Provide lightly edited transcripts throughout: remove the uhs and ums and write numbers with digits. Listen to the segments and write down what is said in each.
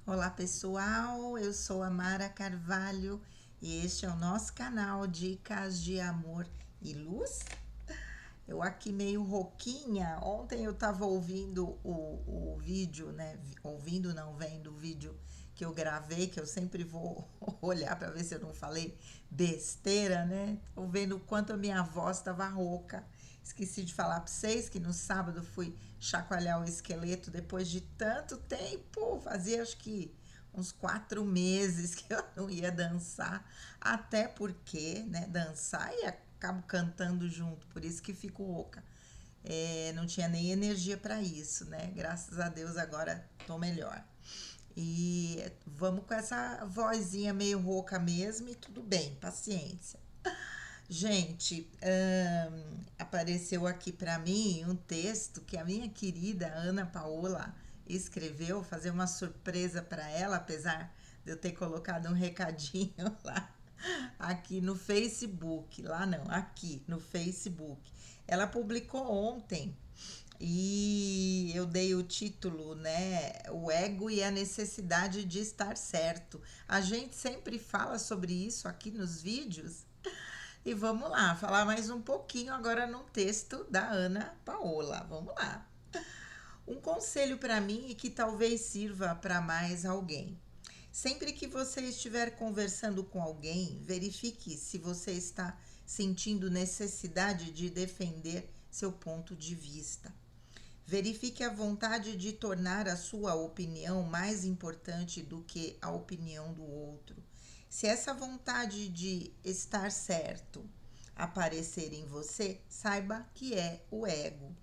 Olá pessoal, eu sou a Mara Carvalho e este é o nosso canal Dicas de Amor e Luz. Eu aqui meio rouquinha, ontem eu tava ouvindo o vídeo, né? Ouvindo, não vendo o vídeo que eu gravei, que eu sempre vou olhar para ver se eu não falei besteira, né? Tô vendo o quanto a minha voz estava rouca. Esqueci de falar para vocês que no sábado fui chacoalhar o esqueleto depois de tanto tempo. Fazia acho que uns 4 meses que eu não ia dançar. Até porque, né, dançar e acabo cantando junto, por isso que fico rouca. Não tinha nem energia para isso, né? Graças a Deus agora tô melhor. E vamos com essa vozinha meio rouca mesmo e tudo bem, paciência. Gente, apareceu aqui para mim um texto que a minha querida Ana Paola escreveu, fazer uma surpresa para ela, apesar de eu ter colocado um recadinho lá aqui no Facebook, lá não, aqui no Facebook. Ela publicou ontem e eu dei o título, né? O ego e a necessidade de estar certo. A gente sempre fala sobre isso aqui nos vídeos. E vamos lá, falar mais um pouquinho agora no texto da Ana Paola. Vamos lá. Um conselho para mim e que talvez sirva para mais alguém. Sempre que você estiver conversando com alguém, verifique se você está sentindo necessidade de defender seu ponto de vista. Verifique a vontade de tornar a sua opinião mais importante do que a opinião do outro. Se essa vontade de estar certo aparecer em você, saiba que é o ego.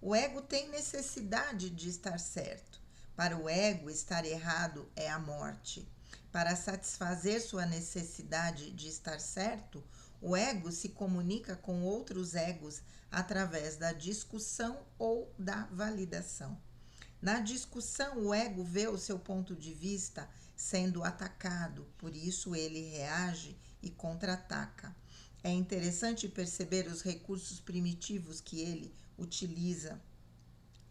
O ego tem necessidade de estar certo. Para o ego, estar errado é a morte. Para satisfazer sua necessidade de estar certo, o ego se comunica com outros egos através da discussão ou da validação. Na discussão, o ego vê o seu ponto de vista sendo atacado, por isso ele reage e contra-ataca. É interessante perceber os recursos primitivos que ele utiliza,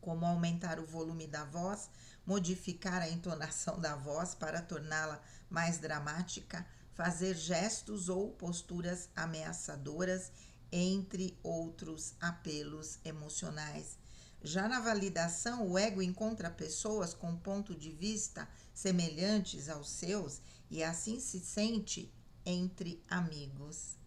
como aumentar o volume da voz, modificar a entonação da voz para torná-la mais dramática, fazer gestos ou posturas ameaçadoras, entre outros apelos emocionais. Já na validação, o ego encontra pessoas com ponto de vista semelhantes aos seus e assim se sente entre amigos.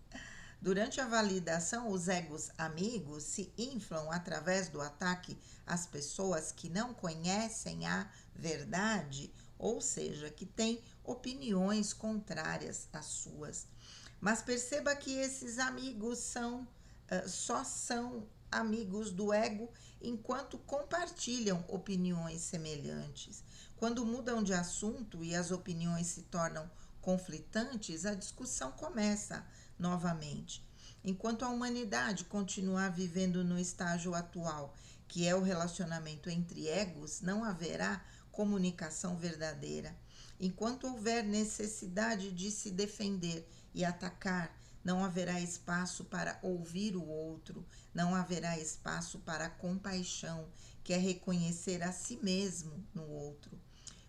Durante a validação, os egos amigos se inflam através do ataque às pessoas que não conhecem a verdade, ou seja, que têm opiniões contrárias às suas. Mas perceba que esses amigos só são amigos do ego enquanto compartilham opiniões semelhantes. Quando mudam de assunto e as opiniões se tornam conflitantes, a discussão começa novamente. Enquanto a humanidade continuar vivendo no estágio atual, que é o relacionamento entre egos, não haverá comunicação verdadeira. Enquanto houver necessidade de se defender e atacar, não haverá espaço para ouvir o outro, não haverá espaço para a compaixão, que é reconhecer a si mesmo no outro.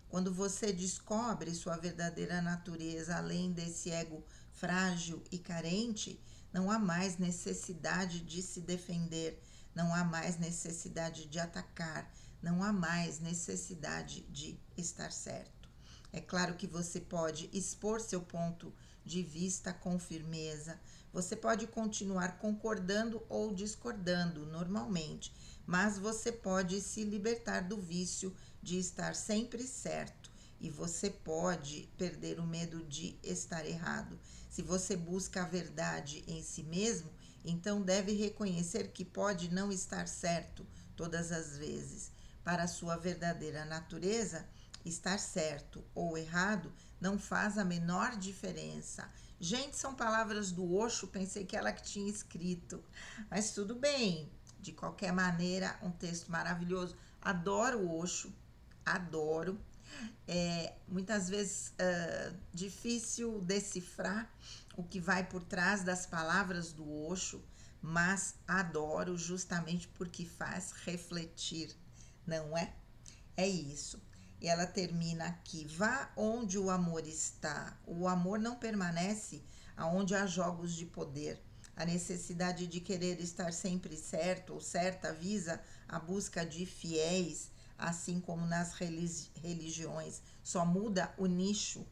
Quando você descobre sua verdadeira natureza além desse ego frágil e carente, não há mais necessidade de se defender, não há mais necessidade de atacar, não há mais necessidade de estar certo. É claro que você pode expor seu ponto de vista com firmeza, você pode continuar concordando ou discordando normalmente, mas você pode se libertar do vício de estar sempre certo e você pode perder o medo de estar errado. Se você busca a verdade em si mesmo, então deve reconhecer que pode não estar certo todas as vezes. Para a sua verdadeira natureza, estar certo ou errado não faz a menor diferença. Gente, são palavras do Osho, pensei que ela que tinha escrito, mas tudo bem. De qualquer maneira, um texto maravilhoso. Adoro o Osho, adoro. Muitas vezes difícil decifrar o que vai por trás das palavras do Osho, mas adoro justamente porque faz refletir, não é? É isso. e ela termina aqui: vá onde o amor está. O amor não permanece aonde há jogos de poder. A necessidade de querer estar sempre certo ou certa visa a busca de fiéis, assim como nas religiões. Só muda o nicho.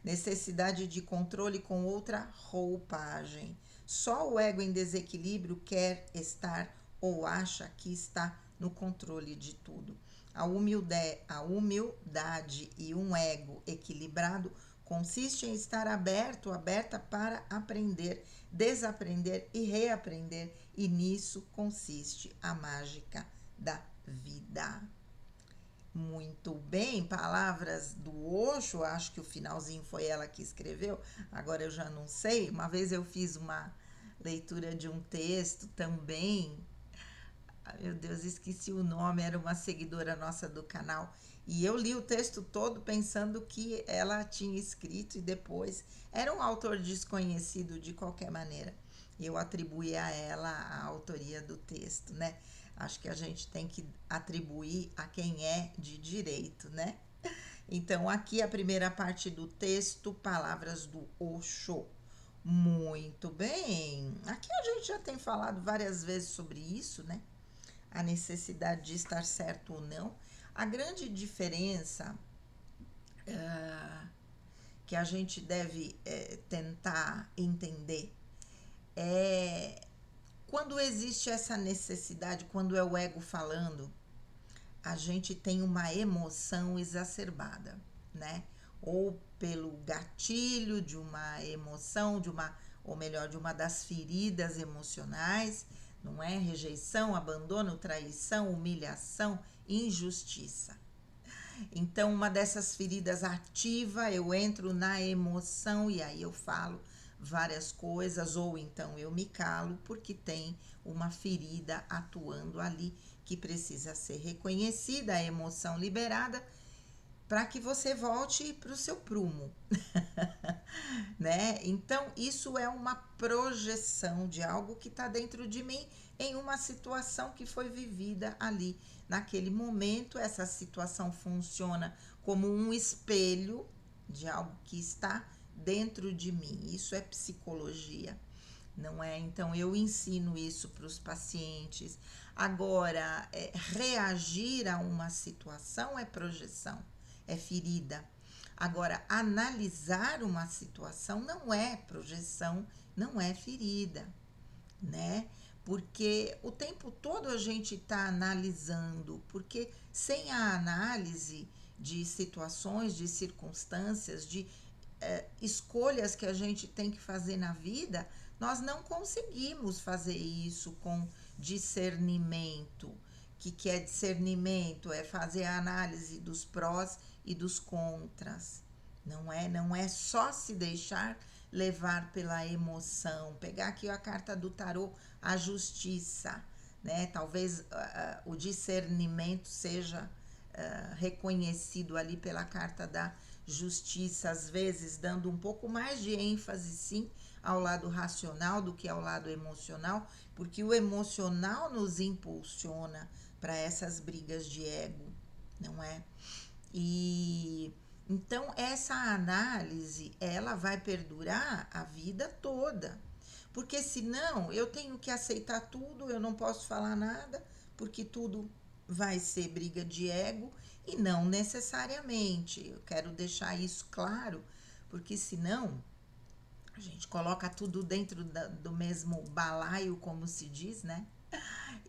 Necessidade de controle com outra roupagem. Só o ego em desequilíbrio quer estar ou acha que está no controle de tudo. A humildade e um ego equilibrado consiste em estar aberto, aberta para aprender, desaprender e reaprender, e nisso consiste a mágica da vida. Muito bem, palavras do Osho, acho que o finalzinho foi ela que escreveu, agora eu já não sei. Uma vez eu fiz uma leitura de um texto também, meu Deus, esqueci o nome, era uma seguidora nossa do canal, e eu li o texto todo pensando que ela tinha escrito e depois era um autor desconhecido de qualquer maneira. Eu atribuí a ela a autoria do texto, né? Acho que a gente tem que atribuir a quem é de direito, né? Então, aqui a primeira parte do texto, palavras do Osho. Muito bem. Aqui a gente já tem falado várias vezes sobre isso, né? A necessidade de estar certo ou não. A grande diferença que a gente deve tentar entender é quando existe essa necessidade, quando é o ego falando, a gente tem uma emoção exacerbada, né? Ou pelo gatilho de uma emoção, ou melhor, de uma das feridas emocionais, não é? Rejeição, abandono, traição, humilhação, injustiça. Então, uma dessas feridas ativa, eu entro na emoção e aí eu falo várias coisas, ou então eu me calo porque tem uma ferida atuando ali que precisa ser reconhecida, a emoção liberada, para que você volte para o seu prumo, né? Então, isso é uma projeção de algo que está dentro de mim em uma situação que foi vivida ali. Naquele momento, essa situação funciona como um espelho de algo que está dentro de mim. Isso é psicologia, não é? Então, eu ensino isso para os pacientes. Agora, reagir a uma situação é projeção, é ferida. Agora, analisar uma situação não é projeção, não é ferida, né? Porque o tempo todo a gente está analisando, porque sem a análise de situações, de circunstâncias, de escolhas que a gente tem que fazer na vida, nós não conseguimos fazer isso com discernimento. O que é discernimento? É fazer a análise dos prós e dos contras. Não é só se deixar levar pela emoção. Pegar aqui a carta do tarô, a justiça, né? Talvez o discernimento seja reconhecido ali pela carta da justiça, às vezes dando um pouco mais de ênfase, sim, ao lado racional do que ao lado emocional, porque o emocional nos impulsiona para essas brigas de ego, não é? E então essa análise, ela vai perdurar a vida toda. Porque senão eu tenho que aceitar tudo, eu não posso falar nada, porque tudo vai ser briga de ego e não necessariamente. Eu quero deixar isso claro, porque senão a gente coloca tudo dentro do mesmo balaio, como se diz, né?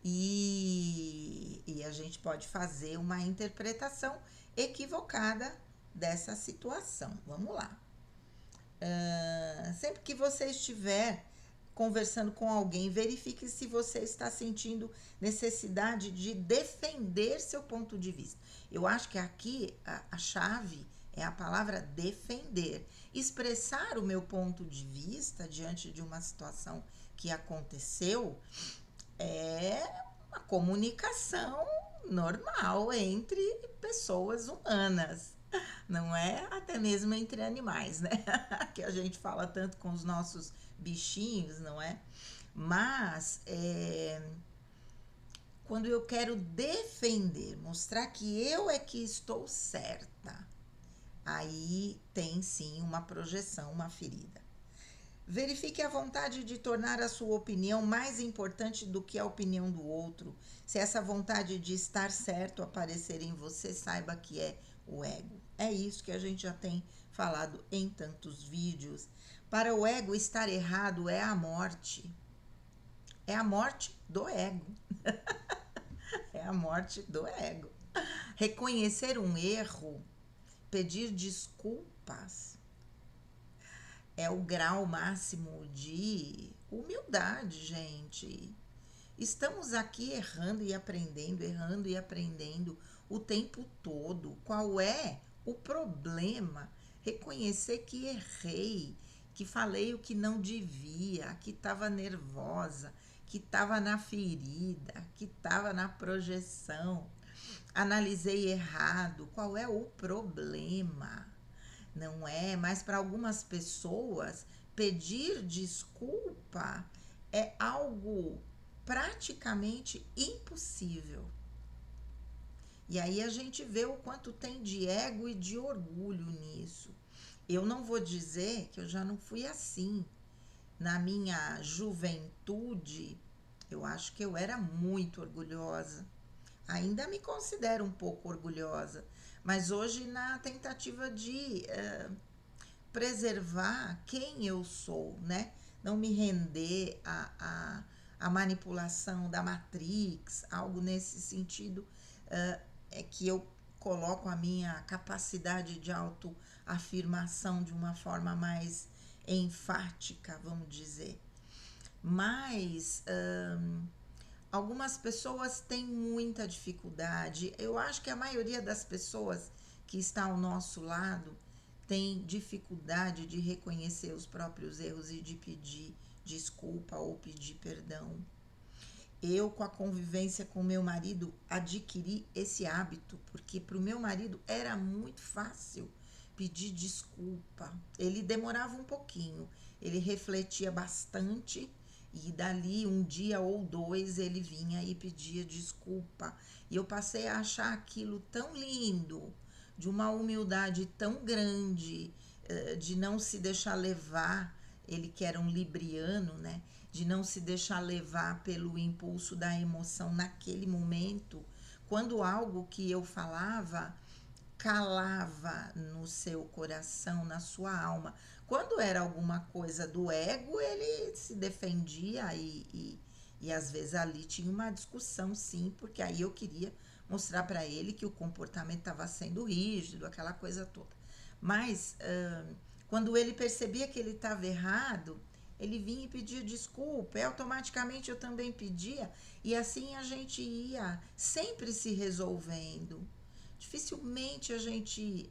E a gente pode fazer uma interpretação equivocada dessa situação. Vamos lá. Sempre que você estiver conversando com alguém, verifique se você está sentindo necessidade de defender seu ponto de vista. Eu acho que aqui a chave é a palavra defender. Expressar o meu ponto de vista diante de uma situação que aconteceu é uma comunicação normal entre pessoas humanas, não é? Até mesmo entre animais, né? Que a gente fala tanto com os nossos bichinhos, não é? Mas Quando eu quero defender, mostrar que eu é que estou certa, aí tem sim uma projeção, uma ferida. Verifique a vontade de tornar a sua opinião mais importante do que a opinião do outro. Se essa vontade de estar certo aparecer em você, saiba que é o ego. É isso que a gente já tem falado em tantos vídeos. Para o ego, estar errado é a morte. É a morte do ego. É a morte do ego. Reconhecer um erro, pedir desculpas, é o grau máximo de humildade, gente. Estamos aqui errando e aprendendo o tempo todo. Qual é o problema? Reconhecer que errei, que falei o que não devia, que estava nervosa, que estava na ferida, que estava na projeção. Analisei errado. Qual é o problema? Não é? Mas para algumas pessoas, pedir desculpa é algo praticamente impossível. E aí a gente vê o quanto tem de ego e de orgulho nisso. Eu não vou dizer que eu já não fui assim. Na minha juventude, eu acho que eu era muito orgulhosa. Ainda me considero um pouco orgulhosa, mas hoje na tentativa de preservar quem eu sou, né? Não me render à manipulação da Matrix, algo nesse sentido, é que eu coloco a minha capacidade de autoafirmação de uma forma mais enfática, vamos dizer. Mas algumas pessoas têm muita dificuldade. Eu acho que a maioria das pessoas que está ao nosso lado tem dificuldade de reconhecer os próprios erros e de pedir desculpa ou pedir perdão. Eu, com a convivência com meu marido, adquiri esse hábito, porque para o meu marido era muito fácil pedir desculpa. Ele demorava um pouquinho, ele refletia bastante e dali um dia ou dois ele vinha e pedia desculpa. E eu passei a achar aquilo tão lindo, de uma humildade tão grande, de não se deixar levar, ele que era um libriano, né? De não se deixar levar pelo impulso da emoção naquele momento, quando algo que eu falava calava no seu coração, na sua alma. Quando era alguma coisa do ego, ele se defendia e às vezes ali tinha uma discussão, sim, porque aí eu queria mostrar para ele que o comportamento estava sendo rígido, aquela coisa toda. Mas quando ele percebia que ele estava errado, ele vinha e pedia desculpa, e automaticamente eu também pedia, e assim a gente ia sempre se resolvendo. Dificilmente a gente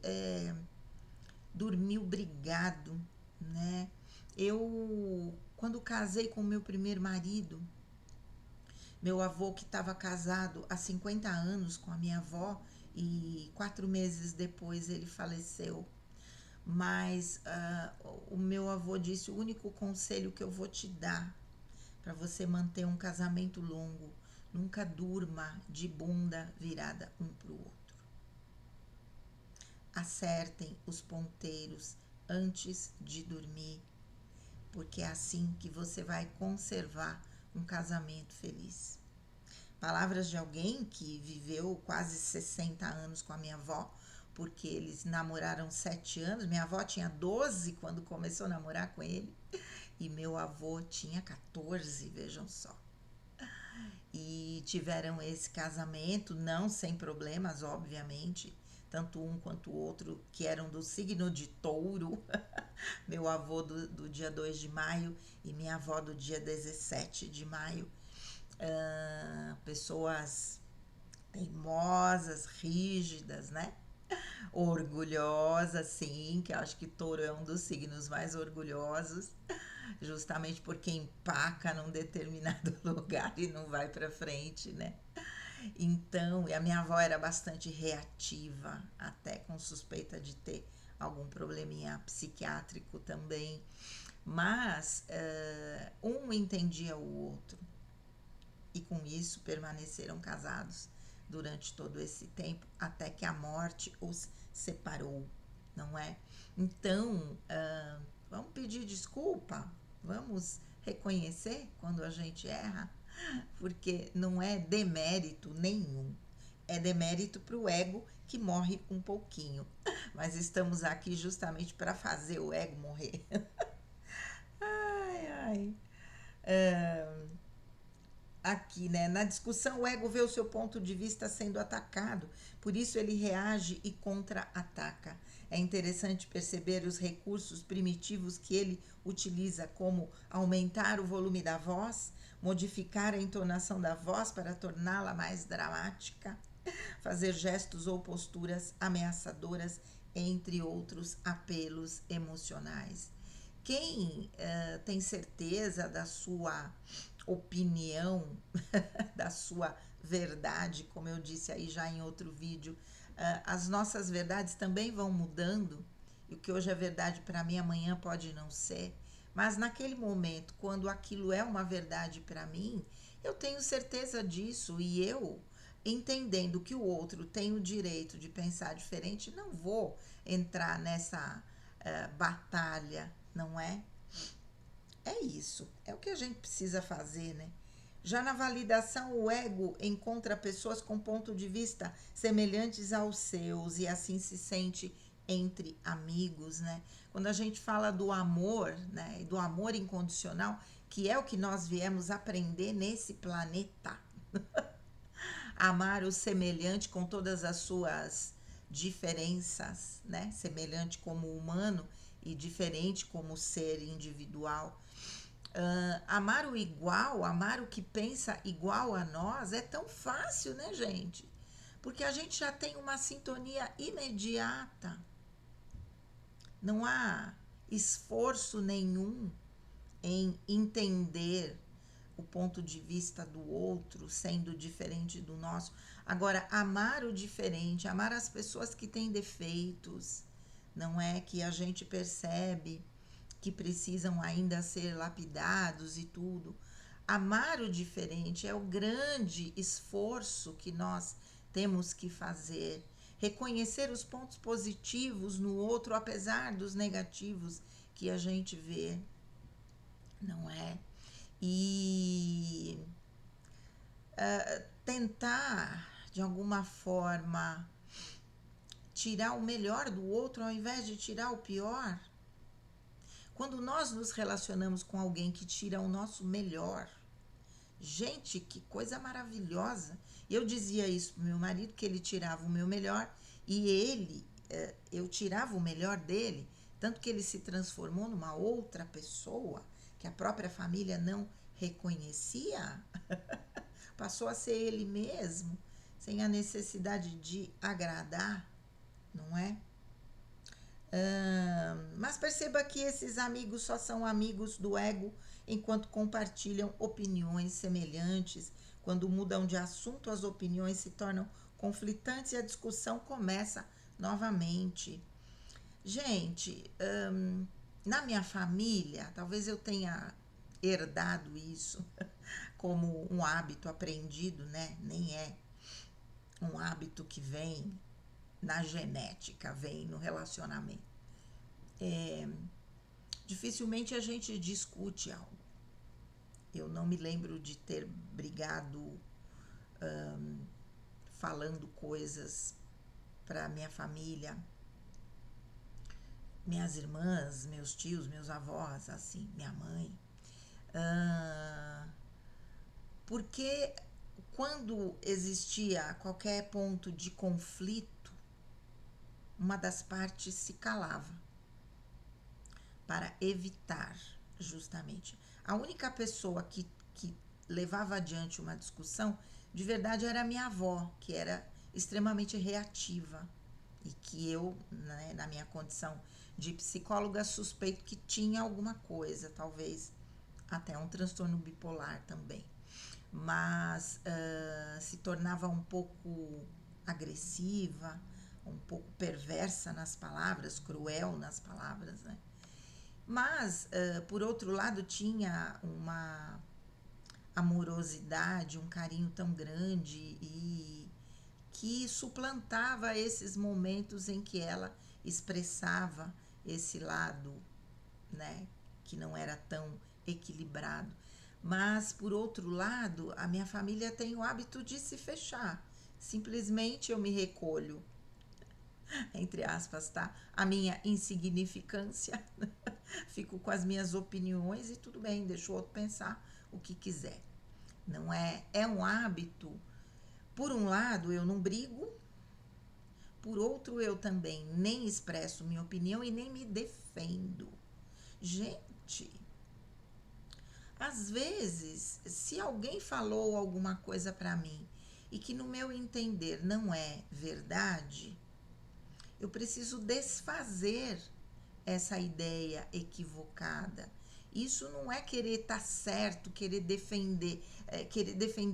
dormiu brigado, né? Eu, quando casei com o meu primeiro marido, meu avô que estava casado há 50 anos com a minha avó e 4 meses depois ele faleceu. Mas o meu avô disse: o único conselho que eu vou te dar para você manter um casamento longo, nunca durma de bunda virada um para o outro. Acertem os ponteiros antes de dormir, porque é assim que você vai conservar um casamento feliz. Palavras de alguém que viveu quase 60 anos com a minha avó, porque eles namoraram 7 anos. Minha avó tinha 12 quando começou a namorar com ele, e meu avô tinha 14, vejam só. E tiveram esse casamento, não sem problemas, obviamente, tanto um quanto o outro, que eram do signo de touro. Meu avô do dia 2 de maio e minha avó do dia 17 de maio. Pessoas teimosas, rígidas, né? Orgulhosas, sim, que eu acho que touro é um dos signos mais orgulhosos, justamente porque empaca num determinado lugar e não vai para frente, né? Então, e a minha avó era bastante reativa, até com suspeita de ter algum probleminha psiquiátrico também. Mas um entendia o outro. e com isso permaneceram casados durante todo esse tempo, até que a morte os separou, não é? Então, vamos pedir desculpa, vamos reconhecer quando a gente erra, porque não é demérito nenhum, é demérito para o ego que morre um pouquinho, mas estamos aqui justamente para fazer o ego morrer. Ai, ai. Aqui, né? Na discussão, o ego vê o seu ponto de vista sendo atacado, por isso ele reage e contra-ataca. É interessante perceber os recursos primitivos que ele utiliza, como aumentar o volume da voz, modificar a entonação da voz para torná-la mais dramática, fazer gestos ou posturas ameaçadoras, entre outros apelos emocionais. Quem tem certeza da sua opinião, da sua verdade, como eu disse aí já em outro vídeo, as nossas verdades também vão mudando, e o que hoje é verdade para mim, amanhã pode não ser, mas naquele momento, quando aquilo é uma verdade para mim, eu tenho certeza disso, e eu, entendendo que o outro tem o direito de pensar diferente, não vou entrar nessa batalha, não é? É isso, é o que a gente precisa fazer, né? Já na validação, o ego encontra pessoas com ponto de vista semelhantes aos seus e assim se sente entre amigos, né? Quando a gente fala do amor, né, e do amor incondicional, que é o que nós viemos aprender nesse planeta, amar o semelhante com todas as suas diferenças, né? Semelhante como humano e diferente como ser individual. Amar o igual, amar o que pensa igual a nós é tão fácil, né, gente? Porque a gente já tem uma sintonia imediata. Não há esforço nenhum em entender o ponto de vista do outro sendo diferente do nosso. Agora, amar o diferente, amar as pessoas que têm defeitos, não é que a gente percebe que precisam ainda ser lapidados e tudo. Amar o diferente é o grande esforço que nós temos que fazer. Reconhecer os pontos positivos no outro, apesar dos negativos que a gente vê, não é? E tentar, de alguma forma, tirar o melhor do outro ao invés de tirar o pior. Quando nós nos relacionamos com alguém que tira o nosso melhor, gente, que coisa maravilhosa. Eu dizia isso pro meu marido, que ele tirava o meu melhor e eu tirava o melhor dele, tanto que ele se transformou numa outra pessoa que a própria família não reconhecia. Passou a ser ele mesmo, sem a necessidade de agradar, não é? Mas perceba que esses amigos só são amigos do ego enquanto compartilham opiniões semelhantes. Quando mudam de assunto, as opiniões se tornam conflitantes e a discussão começa novamente. Gente, na minha família, talvez eu tenha herdado isso como um hábito aprendido, né? Nem é um hábito que vem na genética, vem no relacionamento. Dificilmente a gente discute algo. Eu não me lembro de ter brigado falando coisas para minha família, minhas irmãs, meus tios, meus avós, assim, minha mãe. Porque quando existia qualquer ponto de conflito, uma das partes se calava para evitar, justamente. A única pessoa que levava adiante uma discussão, de verdade, era a minha avó, que era extremamente reativa e que eu, né, na minha condição de psicóloga, suspeito que tinha alguma coisa, talvez até um transtorno bipolar também. Mas se tornava um pouco agressiva, um pouco perversa nas palavras, cruel nas palavras, né? Mas, por outro lado, tinha uma amorosidade, um carinho tão grande e que suplantava esses momentos em que ela expressava esse lado, né, que não era tão equilibrado. Mas, por outro lado, a minha família tem o hábito de se fechar. Simplesmente eu me recolho, entre aspas, tá? A minha insignificância. Fico com as minhas opiniões e tudo bem, deixo o outro pensar o que quiser. Não é? É um hábito. Por um lado, eu não brigo. Por outro, eu também nem expresso minha opinião e nem me defendo. Gente, às vezes, se alguém falou alguma coisa para mim e que no meu entender não é verdade, eu preciso desfazer essa ideia equivocada. Isso não é querer estar certo, querer defender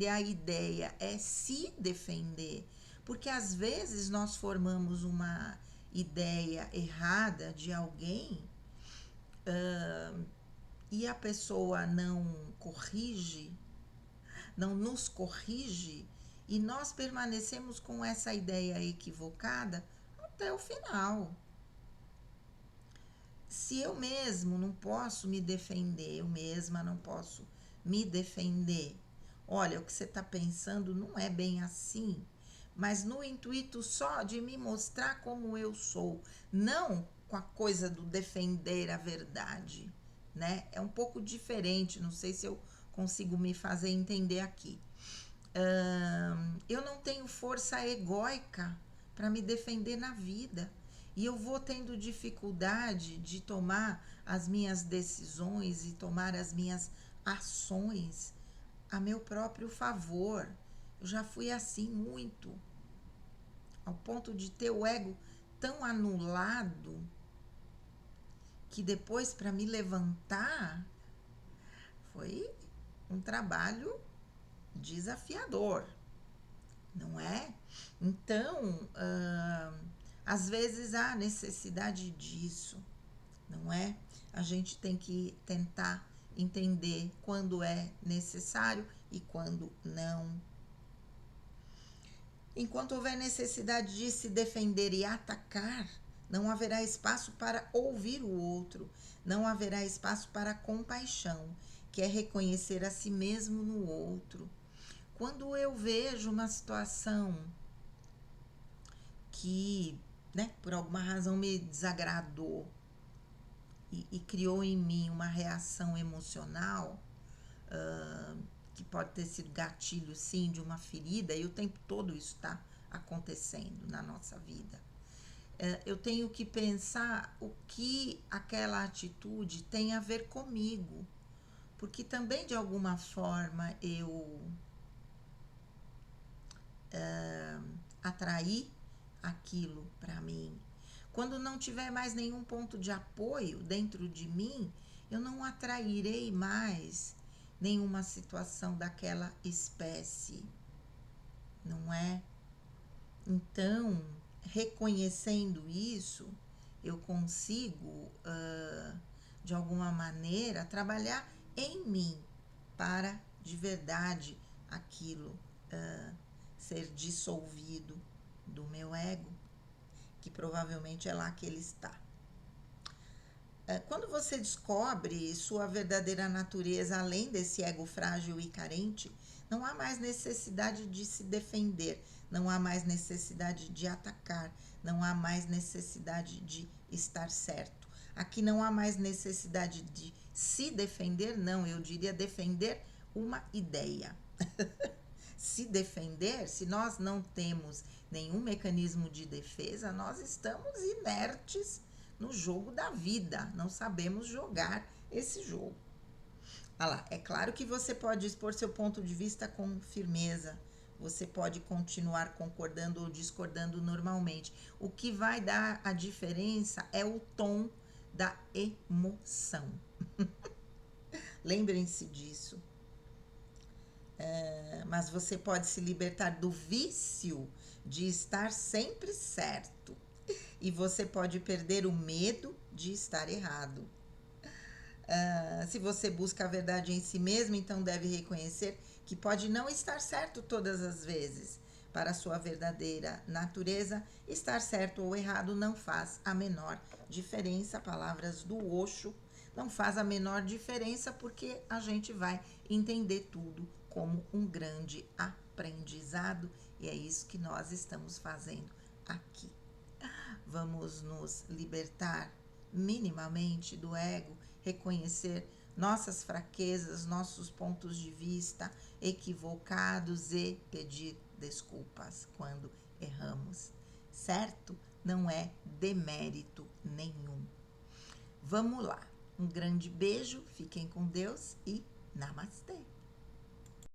a ideia, é se defender. Porque às vezes nós formamos uma ideia errada de alguém e a pessoa não corrige, não nos corrige, e nós permanecemos com essa ideia equivocada até o final. Se eu mesmo não posso me defender, eu mesma não posso me defender, olha, o que você está pensando não é bem assim, mas no intuito só de me mostrar como eu sou, não com a coisa do defender a verdade, né? É um pouco diferente, não sei se eu consigo me fazer entender aqui. Eu não tenho força egóica para me defender na vida. E eu vou tendo dificuldade de tomar as minhas decisões e tomar as minhas ações a meu próprio favor. Eu já fui assim muito, ao ponto de ter o ego tão anulado que depois, para me levantar, foi um trabalho desafiador, não é? Então, às vezes há necessidade disso, não é? A gente tem que tentar entender quando é necessário e quando não. Enquanto houver necessidade de se defender e atacar, não haverá espaço para ouvir o outro, não haverá espaço para compaixão, que é reconhecer a si mesmo no outro. Quando eu vejo uma situação que, né, por alguma razão me desagradou e criou em mim uma reação emocional, que pode ter sido gatilho, sim, de uma ferida, e o tempo todo isso está acontecendo na nossa vida. Eu tenho que pensar o que aquela atitude tem a ver comigo, porque também de alguma forma eu atrair aquilo para mim. Quando não tiver mais nenhum ponto de apoio dentro de mim, eu não atrairei mais nenhuma situação daquela espécie, não é? Então, reconhecendo isso, eu consigo, de alguma maneira, trabalhar em mim para, de verdade, aquilo ser dissolvido do meu ego, que provavelmente é lá que ele está. Quando você descobre sua verdadeira natureza além desse ego frágil e carente, não há mais necessidade de se defender, não há mais necessidade de atacar, não há mais necessidade de estar certo. Aqui não há mais necessidade de se defender, não, eu diria defender uma ideia. Se defender, se nós não temos nenhum mecanismo de defesa, nós estamos inertes no jogo da vida, não sabemos jogar esse jogo. Ah lá, é claro que você pode expor seu ponto de vista com firmeza, você pode continuar concordando ou discordando normalmente. O que vai dar a diferença é o tom da emoção. Lembrem-se disso. Mas você pode se libertar do vício de estar sempre certo. E você pode perder o medo de estar errado. Se você busca a verdade em si mesmo, então deve reconhecer que pode não estar certo todas as vezes. Para a sua verdadeira natureza, estar certo ou errado não faz a menor diferença. Palavras do Osho. Não faz a menor diferença porque a gente vai entender tudo como um grande aprendizado e é isso que nós estamos fazendo aqui. Vamos nos libertar minimamente do ego, reconhecer nossas fraquezas, nossos pontos de vista equivocados e pedir desculpas quando erramos, certo? Não é demérito nenhum. Vamos lá. Um grande beijo, fiquem com Deus e namastê!